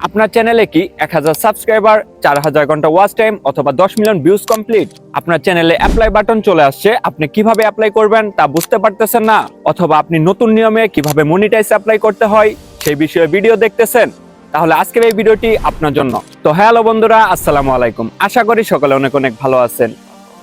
আপনার চ্যানেলে কি 1000 সাবস্ক্রাইবার, 4000 ঘন্টা ওয়াচ টাইম অথবা 10 মিলিয়ন ভিউজ কমপ্লিট? আপনার চ্যানেলে অ্যাপ্লাই বাটন চলে আসছে, আপনি কিভাবে অ্যাপ্লাই করবেন তা বুঝতে পারতেছেন না, অথবা আপনি নতুন নিয়মে কিভাবে মনিটাইজ অ্যাপ্লাই করতে হয় সেই বিষয়ে ভিডিও দেখতেছেন? তাহলে আজকের এই ভিডিওটি আপনার জন্য। তো হ্যালো বন্ধুরা, আসসালামু আলাইকুম। আশা করি সকলে অনেক অনেক ভালো আছেন।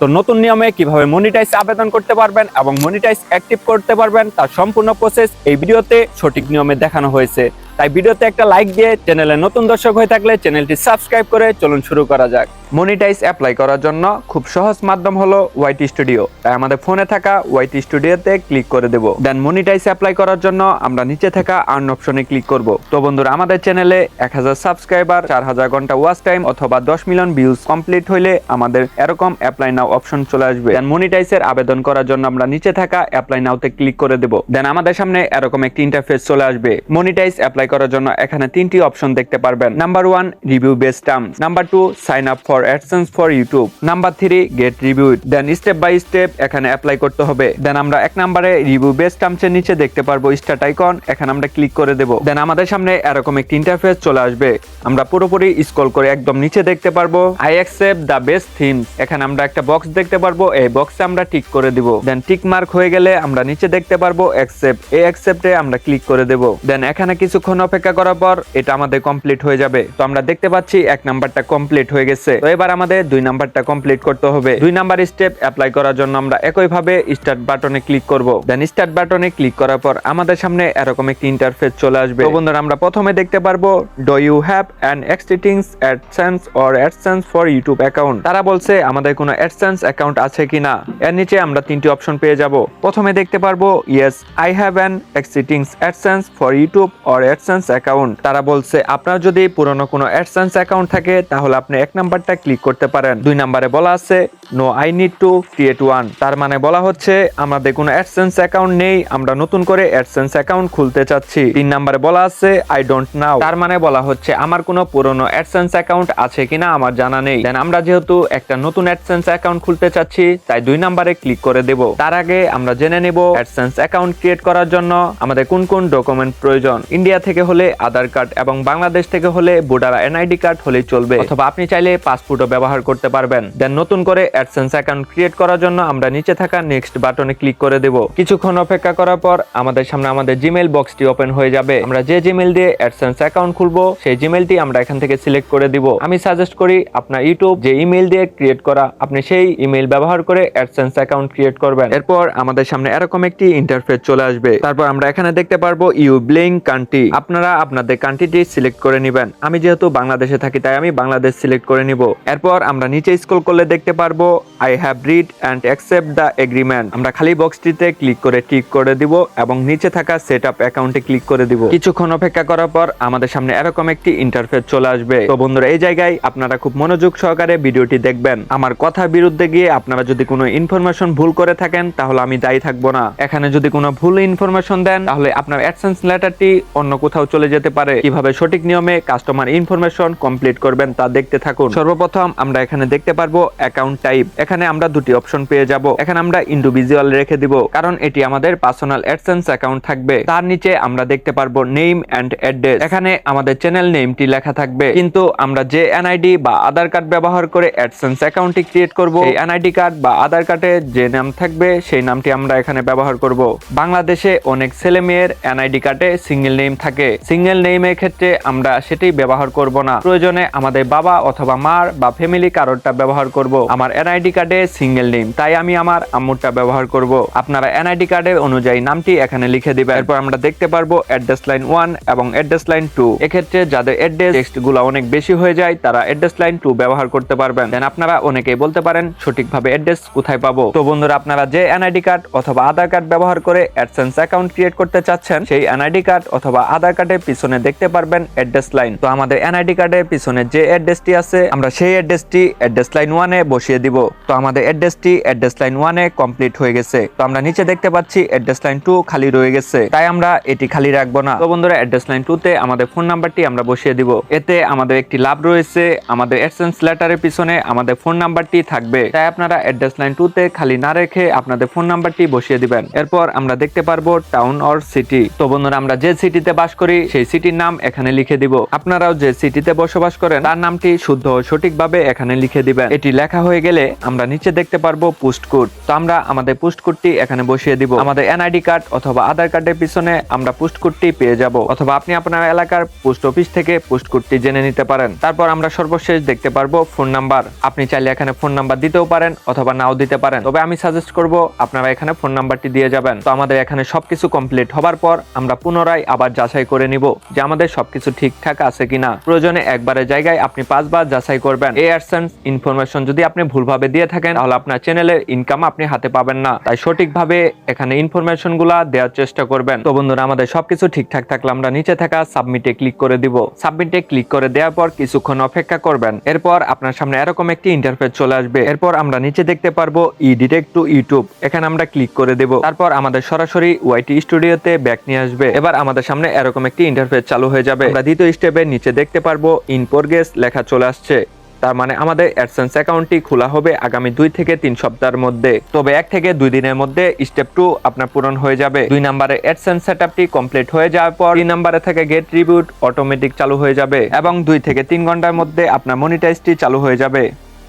তো নতুন নিয়মে কিভাবে মনিটাইজ আবেদন করতে পারবেন এবং মনিটাইজ অ্যাক্টিভ করতে পারবেন তার সম্পূর্ণ প্রসেস এই ভিডিওতে সঠিক নিয়মে দেখানো হয়েছে। তাই ভিডিওতে একটা লাইক দিয়ে চ্যানেলে নতুন দর্শক হয়ে থাকলে চ্যানেলটি সাবস্ক্রাইব করে চলুন শুরু করা যাক। মনিটাইজ অ্যাপ্লাই করার জন্য খুব সহজ মাধ্যম হলো ওয়াইটি স্টুডিও। তাই আমাদের ফোনে থাকা ওয়াইটি স্টুডিওতে ক্লিক করে দেব। দেন মনিটাইজ অ্যাপ্লাই করার জন্য আমরা নিচে থাকা আর্ন অপশনে ক্লিক করব। তো বন্ধুরা, আমাদের চ্যানেলে 1000 সাবস্ক্রাইবার, 4000 ঘন্টা ওয়াচ টাইম অথবা 10 মিলিয়ন ভিউজ কমপ্লিট হইলে আমাদের এরকম অ্যাপ্লাই নাও অপশন চলে আসবে। দেন মনিটাইজের আবেদন করার জন্য আমরা নিচে থাকা অ্যাপ্লাই নাওতে ক্লিক করে দেব। দেন আমাদের সামনে এরকম একটি ইন্টারফেস চলে আসবে। মনিটাইজ অ্যাপ্লাই করার জন্য এখানে তিনটি অপশন দেখতে পারবেন। Number 1 review based terms, number 2 sign up for AdSense for YouTube, number 3 get reviewed. Then step by step এখানে অ্যাপ্লাই করতে হবে। দেন আমরা এক নম্বরে রিভিউ বেসড টার্মস এর নিচে দেখতে পারবো স্টার্ট আইকন, এখানে আমরা ক্লিক করে দেব। দেন আমাদের সামনে এরকম একটি ইন্টারফেস চলে আসবে। আমরা পুরোপুরি স্ক্রল করে একদম নিচে দেখতে পারবো I accept the best themes, এখানে আমরা একটা বক্স দেখতে পারবো, এই বক্সে আমরা টিক করে দিব। দেন টিক মার্ক হয়ে গেলে আমরা নিচে দেখতে পারবো অ্যাকসেপ্ট, এই অ্যাকসেপ্টে আমরা ক্লিক করে দেব। দেন এখানে কিছুক্ষণ অপেক্ষা করার পর এটা আমাদের কমপ্লিট হয়ে যাবে। তো আমরা দেখতে পাচ্ছি এক নাম্বারটা কমপ্লিট হয়ে গেছে। তো এবার আমাদের 2 নাম্বারটা কমপ্লিট করতে হবে। 2 নাম্বার স্টেপ অ্যাপ্লাই করার জন্য আমরা একইভাবে স্টার্ট বাটনে ক্লিক করব। দেন স্টার্ট বাটনে ক্লিক করার পর আমাদের সামনে এরকম একটি ইন্টারফেস চলে আসবে। তো বন্ধুরা, আমরা প্রথমে দেখতে পারবো do you have an existing AdSense or AdSense for YouTube account. তারা বলছে আমাদের কোনো অ্যাডসেন্স অ্যাকাউন্ট আছে কিনা। এর নিচে আমরা তিনটি অপশন পেয়ে যাব। প্রথমে দেখতে পারবো yes I have an existing AdSense for YouTube or AdSense account. তারা বলছে আপনার যদি পুরনো কোনো অ্যাডসেন্স অ্যাকাউন্ট থাকে তাহলে আপনি এক নাম্বারটা ক্লিক করতে পারেন। 2 নম্বরে বলা আছে no I need to create one, তার মানে বলা হচ্ছে আমাদের কোনো অ্যাডসেন্স অ্যাকাউন্ট নেই, আমরা নতুন করে অ্যাডসেন্স অ্যাকাউন্ট খুলতে চাচ্ছি। 3 নম্বরে বলা আছে আই ডোন্ট নাও, তার মানে বলা হচ্ছে আমার কোনো পুরনো অ্যাডসেন্স অ্যাকাউন্ট আছে কিনা আমার জানা নেই। দেন আমরা যেহেতু একটা নতুন অ্যাডসেন্স অ্যাকাউন্ট খুলতে চাচ্ছি তাই 2 নম্বরে ক্লিক করে দেব। তার আগে আমরা জেনে নেব অ্যাডসেন্স অ্যাকাউন্ট ক্রিয়েট করার জন্য আমাদের কোন কোন ডকুমেন্ট প্রয়োজন। ইন্ডিয়া থেকে হলে আধার কার্ড এবং বাংলাদেশ থেকে হলে ভোটার এনআইডি কার্ড হলেই চলবে, অথবা আপনি চাইলে পাসপোর্টও ব্যবহার করতে পারবেন। দেন নতুন করে অ্যাডসেন্স অ্যাকাউন্ট ক্রিয়েট করার জন্য আমরা নিচে থাকা নেক্সট বাটনে ক্লিক করে দেব। কিছুক্ষণ অপেক্ষা করার পর আমাদের সামনে আমাদের জিমেইল বক্সটি ওপেন হয়ে যাবে। আমরা যে জিমেইল দিয়ে অ্যাডসেন্স অ্যাকাউন্ট খুলবো সেই জিমেইলটি আমরা এখান থেকে সিলেক্ট করে দিব। আমি সাজেস্ট করি আপনার ইউটিউব যে ইমেইল দিয়ে ক্রিয়েট করা আপনি সেই ইমেইল ব্যবহার করে অ্যাডসেন্স অ্যাকাউন্ট ক্রিয়েট করবেন। এরপর আমাদের সামনে এরকম একটি ইন্টারফেস চলে আসবে। তারপর আমরা এখানে দেখতে পারবো ইউ ব্লিং কান্ট্রি, আপনারা আপনাদের কান্ট্রিটি সিলেক্ট করে নেবেন। আমি যেহেতু বাংলাদেশে থাকি তাই আমি বাংলাদেশ সিলেক্ট করে নিব। এরপর আমরা নিচে স্ক্রল করলে দেখতে পারবো I have read and accept the agreement, আমরা খালি বক্সটিতে ক্লিক করে টিক করে দিব এবং নিচে থাকা সেট আপ অ্যাকাউন্টে ক্লিক করে দিব। কিছুক্ষণ অপেক্ষা করার পর আমাদের সামনে এরকম একটি ইন্টারফেস চলে আসবে। তো বন্ধুরা, এই জায়গায় আপনারা খুব মনোযোগ সহকারে ভিডিওটি দেখবেন। আমার কথার বিরুদ্ধে গিয়ে আপনারা যদি কোনো ইনফরমেশন ভুল করে থাকেন তাহলে আমি দায়ী থাকবো না। এখানে যদি কোনো ভুল ইনফরমেশন দেন তাহলে আপনার অ্যাডসেন্স লেটারটি অন্য কোথাও চলে যেতে পারে। কিভাবে সঠিক নিয়মে কাস্টমার ইনফরমেশন কমপ্লিট করবেন তা দেখতে থাকুন। সর্বপ্রথম আমরা এখানে দেখতে পারবো অ্যাকাউন্ট টাইপ, এখানে আমরা দুটি অপশন পেয়ে যাব। এখানে আমরা ইন্ডিভিজুয়াল রেখে দিব কারণ এটি আমাদের পার্সোনাল অ্যাডসেন্স অ্যাকাউন্ট থাকবে। তার নিচে আমরা দেখতে পারবো নেম এন্ড অ্যাড্রেস, এখানে আমাদের চ্যানেল নেমটি লেখা থাকবে। কিন্তু আমরা যে এনআইডি বা আধার কার্ড ব্যবহার করে অ্যাডসেন্স অ্যাকাউন্টটি ক্রিয়েট করব এই এনআইডি কার্ড বা আধার কার্ডে যে নাম থাকবে সেই নামটি আমরা এখানে ব্যবহার করব। বাংলাদেশে অনেক ছেলে মেয়ের এনআইডি কার্ডে সিঙ্গেল নেম থাকে, সিঙ্গেল নেমের ক্ষেত্রে আমরা সেটি ব্যবহার করব না। প্রয়োজনে আমাদের বাবা অথবা মার বা ফ্যামিলি কারোরটা ব্যবহার করব। আমার এনআইডি কার্ডে সিঙ্গেল নেম তাই আমি আমার আম্মুরটা ব্যবহার করব। আপনারা এনআইডি কার্ডের অনুযায়ী নামটি এখানে লিখে দিবেন। এরপর আমরা দেখতে পারবো অ্যাড্রেস লাইন 1 এবং অ্যাড্রেস লাইন 2, এক্ষেত্রে যাদের অ্যাড্রেস টেক্সটগুলো অনেক বেশি হয়ে যায় তারা অ্যাড্রেস লাইন 2 ব্যবহার করতে পারবেন। দেন আপনারা অনেকেই বলতে পারেন সঠিকভাবে অ্যাড্রেস কোথায় পাবো। তো বন্ধুরা, আপনারা যে এনআইডি কার্ড অথবা আধার কার্ড ব্যবহার করে অ্যাডসেন্স অ্যাকাউন্ট ক্রিয়েট করতে চাচ্ছেন সেই এনআইডি কার্ড অথবা আধার কার্ডের পিছনে দেখতে পারবেন অ্যাড্রেস লাইন। তো আমাদের এনআইডি কার্ডের পিছনে যে অ্যাড্রেসটি আছে আমরা সেই অ্যাড্রেসটি অ্যাড্রেস লাইন 1 এ বসিয়ে দিব। তো আমাদের অ্যাড্রেসটি অ্যাড্রেস লাইন 1 এ কমপ্লিট হয়ে গেছে। তো আমরা নিচে দেখতে পাচ্ছি অ্যাড্রেস লাইন 2 খালি রয়ে গেছে, তাই আমরা এটি খালি রাখবো না। তো বন্ধুরা, অ্যাড্রেস লাইন 2 তে আমাদের ফোন নাম্বারটি আমরা বসিয়ে দিব। দিব। এতে আমাদের একটি লাভ রয়েছে, আমাদের অ্যাডসেন্স লেটারের পিছনে আমাদের ফোন নাম্বারটি থাকবে, তাই আপনারা অ্যাড্রেস লাইন 2 তে খালি না রেখে আপনাদের ফোন নাম্বারটি বসিয়ে দিবেন। এরপর আমরা দেখতে পারবো টাউন অর সিটি। তো বন্ধুরা, আমরা যে সিটিতে বাস করি সেই সিটির নাম এখানে লিখে দিব। আপনারাও যে সিটিতে বসবাস করেন তার নামটি শুদ্ধ ও সঠিকভাবে এখানে লিখে দিবেন। এটি লেখা হয়ে গেলে আমরা নিচে দেখতে পারবো পোস্ট কোড। তো আমরা আমাদের পোস্ট কোডটি এখানে বসিয়ে দিব। আমাদের এনআইডি কার্ড অথবা আধার কার্ডের পিছনে আমরা পোস্ট কোডটি পেয়ে যাব, অথবা আপনি আপনার এলাকার পোস্ট অফিস থেকে পোস্ট কোডটি জেনে নিতে পারেন। তারপর আমরা সর্বশেষ দেখতে পারবো ফোন নাম্বার। আপনি চাইলে এখানে ফোন নাম্বার দিতেও পারেন অথবা নাও দিতে পারেন, তবে আমি সাজেস্ট করব আপনারা এখানে ফোন নাম্বারটি দিয়ে যাবেন। তো আমাদের এখানে সবকিছু কমপ্লিট হবার পর আমরা পুনরায় আবার যাচাই করে নিব যে আমাদের সবকিছু ঠিকঠাক আছে কিনা। প্রয়োজনে একবারের জায়গায় আপনি 5 বার যাচাই করবেন। এই অ্যাডসেন্স ইনফরমেশন যদি আপনি ভুলভাবে দিয়ে থাকেন তাহলে আপনার চ্যানেলের ইনকাম আপনি হাতে পাবেন না, তাই সঠিকভাবে এখানে ইনফরমেশন গুলা দেওয়ার চেষ্টা করবেন। তো বন্ধুরা, আমাদের সবকিছু ঠিকঠাক থাকলে আমরা নিচে থাকা সাবমিটে ক্লিক করে দিব। সাবমিটে ক্লিক করে দেওয়ার পর কিছুক্ষণ অপেক্ষা করবেন। এরপর আপনার সামনে এরকম একটি ইন্টারফেস চলে আসবে। এরপর আমরা নিচে দেখতে পারবো ই ডিরেক্ট টু ইউটিউব, এখানে আমরা ক্লিক করে দেব। তারপর আমাদের সরাসরি ওয়াইটি স্টুডিওতে ব্যাক নিয়ে আসবে। এবার আমাদের সামনে এরকম একটি ইন্টারফেস চালু হয়ে যাবে। আমরা দ্বিতীয় স্টেপের নিচে দেখতে পারবো ইন প্রোগ্রেস লেখা চলে আসছে। তার মানে আমাদের অ্যাডসেন্স অ্যাকাউন্টটি খোলা হবে আগামী 2 থেকে 3 সপ্তাহের মধ্যে। তবে 1 থেকে 2 দিনের মধ্যে স্টেপ 2 আপনার পূরণ হয়ে যাবে। 2 নম্বরে অ্যাডসেন্স সেটআপটি কমপ্লিট হয়ে যাওয়ার পর 3 নম্বরে থেকে গেট রিভিউড অটোমেটিক চালু হয়ে যাবে এবং 2 থেকে 3 ঘন্টার মধ্যে আপনার মনিটাইজটি চালু হয়ে যাবে।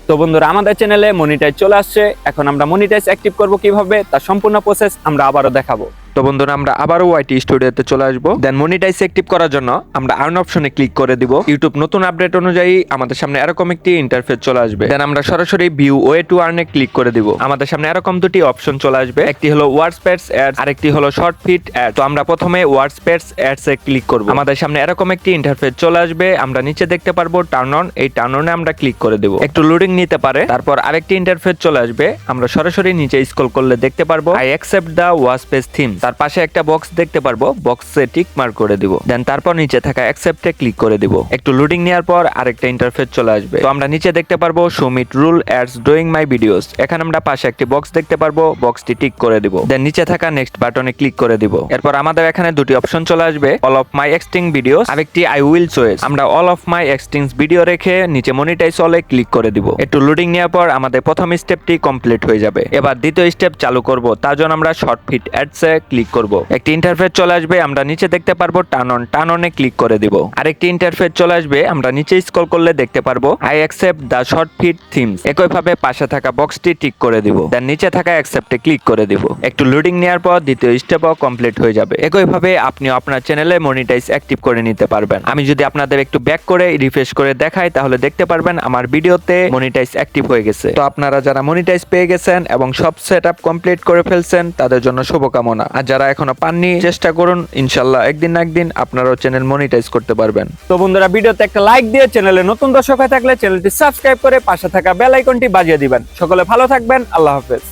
তো বন্ধুরা, আমাদের চ্যানেলে মনিটাইজ চলে আসছে। এখন আমরা মনিটাইজ অ্যাক্টিভ করব কিভাবে তার সম্পূর্ণ প্রসেস আমরা আবারও দেখাবো। তো বন্ধুরা, আমরা আবারও ওয়াইটি স্টুডিওতে চলে আসবো। দেন মনিটাইজ অ্যাক্টিভ করার জন্য আমরা আর্ন অপশনে ক্লিক করে দিব। ইউটিউব নতুন আপডেট অনুযায়ী আমাদের সামনে এরকম একটি ইন্টারফেস চলে আসবে। দেন আমরা সরাসরি ভিউ ওয়ে টু আর্নে ক্লিক করে দিব। আমাদের সামনে এরকম দুটি অপশন চলে আসবে, একটি হলো ওয়ার্ডপ্রেস অ্যাডস, আরেকটি হলো শর্ট ফিট অ্যাড। তো আমরা প্রথমে ওয়ার্ডপ্রেস অ্যাডস এ ক্লিক করব। আমাদের সামনে এরকম একটি ইন্টারফেস চলে আসবে। আমরা নিচে দেখতে পারবো টার্ন অন, এই টার্ন অনে আমরা ক্লিক করে দেব। একটু লোডিং নিতে পারে। তারপর আরেকটি ইন্টারফেস চলে আসবে। আমরা সরাসরি নিচে স্ক্রল করলে দেখতে পারবো I accept the WordPress theme. তার পাশে একটা বক্স দেখতে পারবো, বক্সে টিক মার্ক করে দিব। দেন তারপর নিচে থাকা অ্যাকসেপ্টে ক্লিক করে দিব। একটু লোডিং নেওয়ার পর আরেকটা ইন্টারফেস চলে আসবে। তো আমরা নিচে দেখতে পারবো show mid roll ads during my videos. এখানে আমরা পাশে একটি বক্স দেখতে পারবো, বক্সটি টিক করে দিব। দেন নিচে থাকা নেক্সট বাটনে ক্লিক করে দিব। এরপর আমাদের এখানে দুটি অপশন চলে আসবে, all of my extinguisher videos, আরেকটি আই উইল চয়েস। আমরা all of my extinguisher video রেখে নিচে মনিটাইজ অলে ক্লিক করে দিব। একটু লোডিং নেওয়ার পর আমাদের প্রথম স্টেপটি কমপ্লিট হয়ে যাবে। এবার দ্বিতীয় স্টেপ চালু করব, তার জন্য আমরা শর্ট ফিট অ্যাডস এ ক্লিক করব। একটি ইন্টারফেস চলে আসবে। আমরা নিচে দেখতে পারবো টার্ন অনে ক্লিক করে দিব। আরেকটি ইন্টারফেস চলে আসবে। আমরা নিচে স্ক্রল করলে দেখতে পারবো I accept the short fit themes. একইভাবে পাশে থাকা বক্সটি টিক করে দিব। দেন নিচে থাকা অ্যাকসেপ্টে ক্লিক করে দিব। একটু লোডিং নেওয়ার পর দ্বিতীয় স্টেপও কমপ্লিট হয়ে যাবে। একইভাবে আপনি আপনার চ্যানেলে মনিটাইজ অ্যাক্টিভ করে নিতে পারবেন। আমি যদি আপনাদের একটু ব্যাক করে রিফ্রেশ করে দেখাই তাহলে দেখতে পারবেন আমার ভিডিওতে মনিটাইজ অ্যাক্টিভ হয়ে গেছে। তো আপনারা যারা মনিটাইজ পেয়ে গেছেন এবং সব সেটআপ কমপ্লিট করে ফেলছেন তাদের জন্য শুভকামনা। আর যারা এখনো পাননি চেষ্টা করুন, ইনশাআল্লাহ একদিন না একদিন আপনারাও চ্যানেল মনিটাইজ করতে পারবেন। তো বন্ধুরা, ভিডিওতে একটা লাইক দিয়ে চ্যানেলে নতুন দর্শক হয়ে থাকলে চ্যানেলটি সাবস্ক্রাইব করে পাশে থাকা বেল আইকনটি বাজিয়ে দিবেন। সকলে ভালো থাকবেন। আল্লাহ হাফেজ।